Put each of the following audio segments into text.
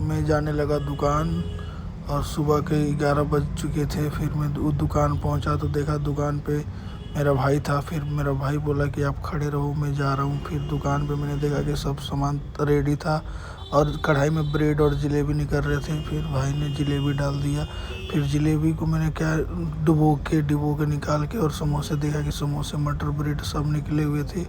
मैं जाने लगा दुकान और सुबह के 11 बज चुके थे। फिर मैं दुकान पहुंचा तो देखा दुकान पे मेरा भाई था। फिर मेरा भाई बोला कि आप खड़े रहो, मैं जा रहा हूँ। फिर दुकान पे मैंने देखा कि सब सामान रेडी था और कढ़ाई में ब्रेड और जलेबी निकल रहे थे। फिर भाई ने जलेबी डाल दिया। फिर जलेबी को मैंने क्या डुबो के निकाल के और समोसे देखा कि समोसे मटर ब्रेड सब निकले हुए थे।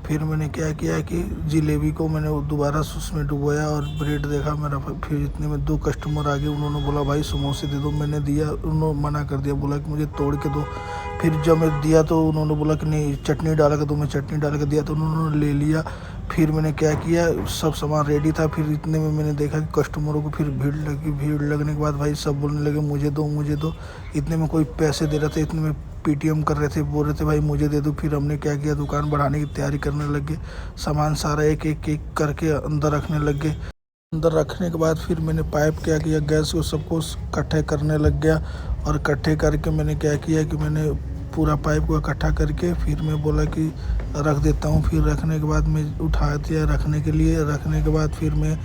फिर मैंने क्या किया कि जलेबी को मैंने दोबारा उसमें डुबोया और ब्रेड देखा मेरा। फिर इतने में 2 कस्टमर आ गए, उन्होंने बोला भाई समोसे दे दो। मैंने दिया, उन्होंने मना कर दिया, बोला कि मुझे तोड़ के दो। फिर जब मैं दिया तो उन्होंने बोला कि नहीं चटनी डाल के दो। मैं चटनी डाल के दिया तो उन्होंने ले लिया। फिर मैंने क्या किया, सब सामान रेडी था। फिर इतने में मैंने देखा कि कस्टमरों को फिर भीड़ लगी। भीड़ लगने के बाद भाई सब बोलने लगे मुझे दो मुझे दो। इतने में कोई पैसे दे रहा था, इतने में पेटीएम कर रहे थे, बोल रहे थे भाई मुझे दे दो। फिर हमने क्या किया, दुकान बढ़ाने की तैयारी करने लग गए। सामान सारा एक एक एक करके अंदर रखने लग गए। अंदर रखने के बाद फिर मैंने पाइप क्या किया, गैस को सबको इकट्ठे करने लग गया। और इकट्ठे करके मैंने क्या किया कि मैंने पूरा पाइप को इकट्ठा करके फिर मैं बोला कि रख देता हूँ। फिर रखने के बाद मैं उठा दिया रखने के लिए। रखने के बाद फिर मैं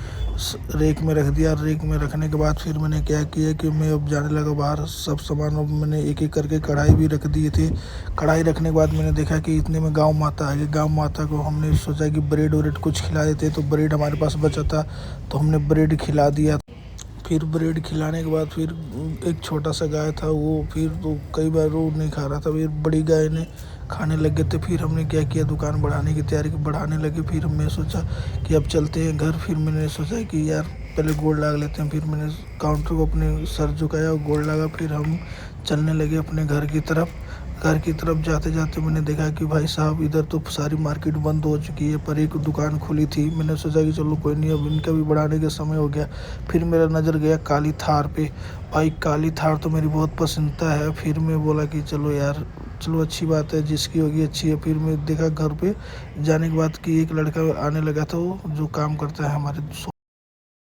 रेक में रख दिया। रेक में रखने के बाद फिर मैंने क्या किया कि मैं अब जाने लगा बाहर। सब सामान अब मैंने एक एक करके कढ़ाई भी रख दिए थे। कढ़ाई रखने के बाद मैंने देखा कि इतने में गाँव माता आ गई। गाँव माता को हमने सोचा कि ब्रेड व्रेड कुछ खिला देते, तो ब्रेड हमारे पास बचा था तो हमने ब्रेड खिला दिया। फिर ब्रेड खिलाने के बाद फिर एक छोटा सा गाय था, वो फिर तो कई बार वो नहीं खा रहा था। फिर बड़ी गाय ने खाने लग गए थे। फिर हमने क्या किया, दुकान बढ़ाने की तैयारी बढ़ाने लगे। फिर मैं सोचा कि अब चलते हैं घर। फिर मैंने सोचा कि यार पहले गोड़ लगा लेते हैं। फिर मैंने काउंटर को अपने सर झुकाया और गोड़ लगा। फिर हम चलने लगे अपने घर की तरफ। घर की तरफ जाते जाते मैंने देखा कि भाई साहब इधर तो सारी मार्केट बंद हो चुकी है, पर एक दुकान खुली थी। मैंने सोचा कि चलो कोई नहीं, अब इनका भी बढ़ाने का समय हो गया। फिर मेरा नज़र गया काली थार पे। भाई काली थार तो मेरी बहुत पसंदीदा है। फिर मैं बोला कि चलो यार, चलो अच्छी बात है, जिसकी होगी अच्छी है। फिर मैं देखा घर पे जाने के बाद कि एक लड़का आने लगा था, वो जो काम करता है हमारे